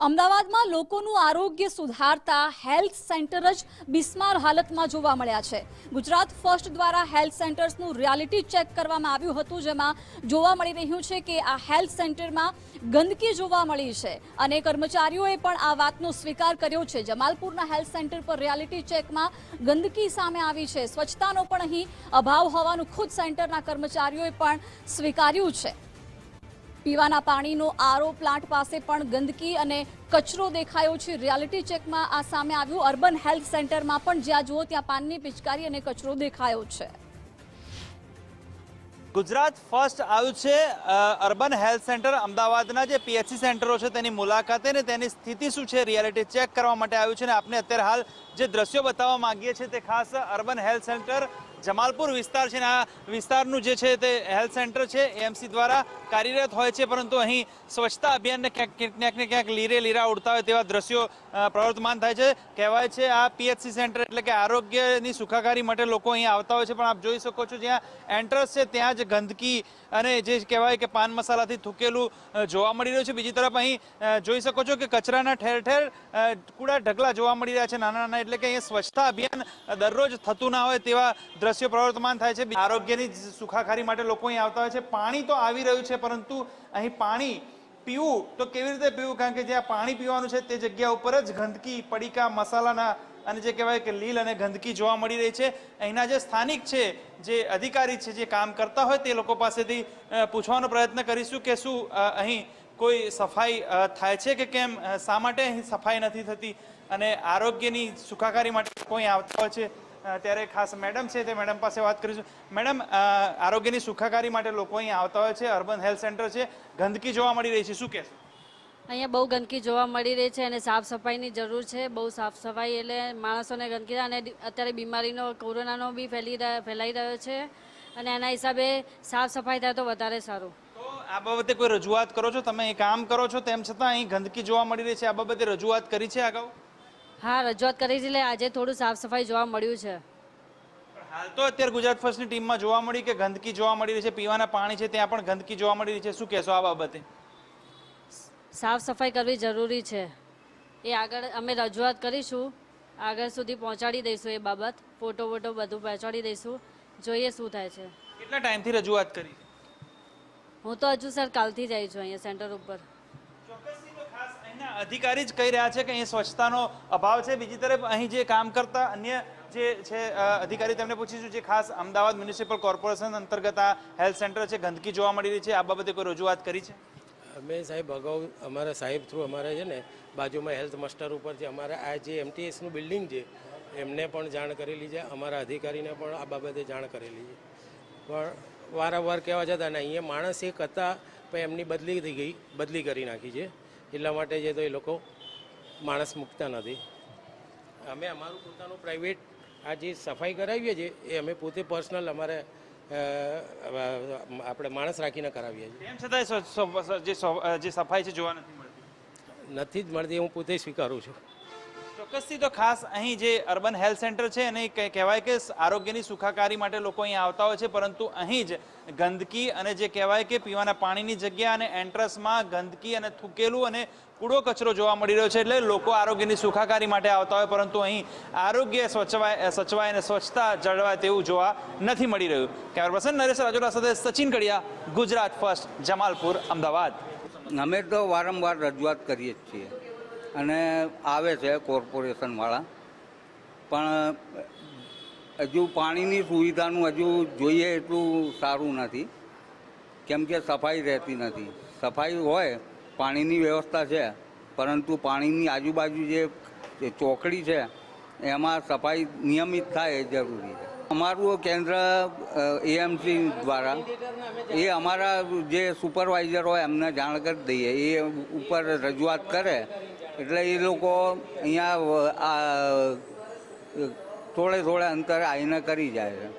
અમદાવાદમાં લોકોનું આરોગ્ય સુધારતા હેલ્થ સેન્ટર જ બિસ્માર હાલતમાં જોવા મળ્યા છે। ગુજરાત ફર્સ્ટ દ્વારા હેલ્થ સેન્ટર્સનું રિયાલિટી ચેક કરવામાં આવ્યું હતું, જેમાં જોવા મળી રહ્યું છે કે આ હેલ્થ સેન્ટરમાં ગંદકી જોવા મળી છે અને કર્મચારીઓએ પણ આ વાતનો સ્વીકાર કર્યો છે। જમાલપુરના હેલ્થ સેન્ટર પર રિયાલિટી ચેકમાં ગંદકી સામે આવી છે। સ્વચ્છતાનો પણ અહીં અભાવ હોવાનું ખુદ સેન્ટરના કર્મચારીઓએ પણ સ્વીકાર્યું છે। પીવાના પાણીનો આરઓ પ્લાન્ટ પાસે પણ ગંદકી અને કચરો દેખાયો છે। રિયાલિટી ચેકમાં આ સામે આવ્યું। અર્બન હેલ્થ સેન્ટરમાં પણ જ્યાં જુઓ ત્યાં પાનની પિચકારી અને કચરો દેખાયો છે। ગુજરાત ફર્સ્ટ આવ્યું છે અર્બન હેલ્થ સેન્ટર અમદાવાદના જે પીએચસી સેન્ટરો છે તેની મુલાકાતે ને તેની સ્થિતિ શું છે રિયાલિટી ચેક કરવા માટે આવ્યું છે। ને આપને અત્યારે હાલ જે દ્રશ્યો બતાવવા માંગીએ છીએ તે ખાસ અર્બન હેલ્થ સેન્ટર જમાલપુર વિસ્તાર છે। આ વિસ્તારનું જે છે તે હેલ્થ સેન્ટર છે એએમસી દ્વારા કાર્યરત હોય છે, પરંતુ અહીં સ્વચ્છતા અભિયાનને ક્યાંક ને ક્યાંક લીરા ઉડતા હોય તેવા દ્રશ્યો પ્રવર્તમાન થાય છે। કહેવાય છે આ પીએચસી સેન્ટર એટલે કે આરોગ્યની સુખાકારી માટે લોકો અહીં આવતા હોય છે, પણ આપ જોઈ શકો છો જ્યાં એન્ટ્રન્સ છે ત્યાં જ ગંદકી અને જે કહેવાય કે પાન મસાલાથી થૂકેલું જોવા મળી રહ્યું છે। બીજી તરફ અહીં જોઈ શકો છો કે કચરાના ઠેર ઠેર કૂડા ઢગલા જોવા મળી રહ્યા છે નાના નાના, એટલે કે અહીંયા સ્વચ્છતા અભિયાન દરરોજ થતું ના હોય તેવા દ્રશ્યો પ્રવર્તમાન થાય છે। આરોગ્યની સુખાકારી માટે લોકો અહીં આવતા હોય છે। પાણી તો આવી રહ્યું છે, પરંતુ અહીં પાણી પીવું તો કેવી રીતે પીવું, કારણ કે જ્યાં પાણી પીવાનું છે તે જગ્યા ઉપર જ ગંદકી, પડીકા, મસાલાના અને જે કહેવાય કે લીલ અને ગંદકી જોવા મળી રહી છે। અહીંના જે સ્થાનિક છે, જે અધિકારી છે, જે કામ કરતા હોય તે લોકો પાસેથી પૂછવાનો પ્રયત્ન કરીશું કે શું અહીં કોઈ સફાઈ થાય છે કે કેમ, શા માટે અહીં સફાઈ નથી થતી અને આરોગ્યની સુખાકારી માટે કોઈ આવતા હોય છે। ત્યારે ખાસ મેડમ છે તે મેડમ પાસે વાત કરીશું। મેડમ, આરોગ્યની સુખાકારી માટે લોકો અહીં આવતા હોય છે, અર્બન હેલ્થ સેન્ટર છે, ગંદકી જોવા મળી રહી છે, શું કહેશો? અહીંયા બહુ ગંદકી જોવા મળી રહી છે અને સાફ સફાઈની જરૂર છે। બહુ સાફ સફાઈ એટલે માણસોને ગંદકી અને અત્યારે બીમારીનો કોરોનાનો બી ફેલાઈ રહ્યો છે અને એના હિસાબે સાફ સફાઈ થાય તો વધારે સારું। તો આ બાબતે કોઈ રજૂઆત કરો છો? તમે અહીં કામ કરો છો તેમ છતાં અહીં ગંદકી જોવા મળી રહી છે, આ બાબતે રજૂઆત કરી છે અગાઉ? હા, રજૂઆત કરી છે, એટલે આજે થોડું સાફ સફાઈ જોવા મળ્યું છે। હાલ તો અત્યારે ગુજરાત ફર્સ્ટની ટીમમાં જોવા મળી કે ગંદકી જોવા મળી રહી છે, પીવાના પાણી છે ત્યાં પણ ગંદકી જોવા મળી રહી છે, શું કહેશો આ બાબતે? સાફ સફાઈ કરવી જરૂરી છે, એ આગળ અમે રજૂઆત કરીશું, આગળ સુધી પહોંચાડી દઈશું એ બાબત, ફોટો બધું પહોંચાડી દઈશું, જોઈએ શું થાય છે। કેટલા ટાઈમથી રજૂઆત કરી? હું તો હજુ સર કાલથી જ આવી છું અહીંયા સેન્ટર ઉપર। ચોક્કસથી તો ખાસ અહીંના અધિકારી જ કહી રહ્યા છે કે અહીં સ્વચ્છતાનો અભાવ છે। બીજી તરફ અહીં જે કામ કરતા અન્ય જે છે અધિકારી તેમને પૂછીશું, જે ખાસ અમદાવાદ મ્યુનિસિપલ કોર્પોરેશન અંતર્ગત આ હેલ્થ સેન્ટર છે, ગંદકી જોવા મળી રહી છે, આ બાબતે કોઈ રજૂઆત કરી છે? અમે સાહેબ અગાઉ અમારા સાહેબ થ્રુ અમારે છે ને બાજુમાં હેલ્થ માસ્ટર ઉપર છે, અમારા આ જે એમટીએસનું બિલ્ડિંગ છે એમને પણ જાણ કરેલી છે, અમારા અધિકારીને પણ આ બાબતે જાણ કરેલી છે, પણ વારંવાર કહેવા છતાં ને અહીંયા માણસ એક હતા પણ એમની બદલી થઈ ગઈ, બદલી કરી નાખી છે, એટલા માટે છે તો એ લોકો માણસ મૂકતા નથી। અમે અમારું પોતાનું પ્રાઇવેટ આ જે સફાઈ કરાવીએ છીએ એ અમે પોતે પર્સનલ અમારે આપણે માણસ રાખીને કરાવીએ છીએ। એમ છતાં જે સફાઈ છે જોવા નથી જ મળતી, હું પોતે સ્વીકારું છું। ચોક્કસથી તો ખાસ અહીં જે અર્બન હેલ્થ સેન્ટર છે અને કહેવાય કે આરોગ્યની સુખાકારી માટે લોકો અહીં આવતા હોય છે, પરંતુ અહીં જ ગંદકી અને જે કહેવાય કે પીવાના પાણીની જગ્યા અને એન્ટ્રન્સમાં ગંદકી અને થૂકેલું અને કૂડો કચરો જોવા મળી રહ્યો છે। એટલે લોકો આરોગ્યની સુખાકારી માટે આવતા હોય, પરંતુ અહીં આરોગ્ય સચવાય અને સ્વચ્છતા જળવાય તેવું જોવા નથી મળી રહ્યું। કેમેરા પર્સન નરેશ રાજોલા સાથે સચિન કડિયા, ગુજરાત ફર્સ્ટ, જમાલપુર, અમદાવાદ। અમે તો વારંવાર રજૂઆત કરીએ જ છીએ અને આવે છે કોર્પોરેશનવાળા, પણ હજુ પાણીની સુવિધાનું હજુ જોઈએ એટલું સારું નથી, કેમ કે સફાઈ રહેતી નથી। સફાઈ હોય, પાણીની વ્યવસ્થા છે, પરંતુ પાણીની આજુબાજુ જે ચોકડી છે એમાં સફાઈ નિયમિત થાય એ જરૂરી છે। અમારું કેન્દ્ર એએમસી દ્વારા એ અમારા જે સુપરવાઇઝર હોય એમને જાણ કરી દઈએ, એ ઉપર રજૂઆત કરે એટલે એ લોકો અહીંયા થોડે અંતરે આવીને કરી જાય છે।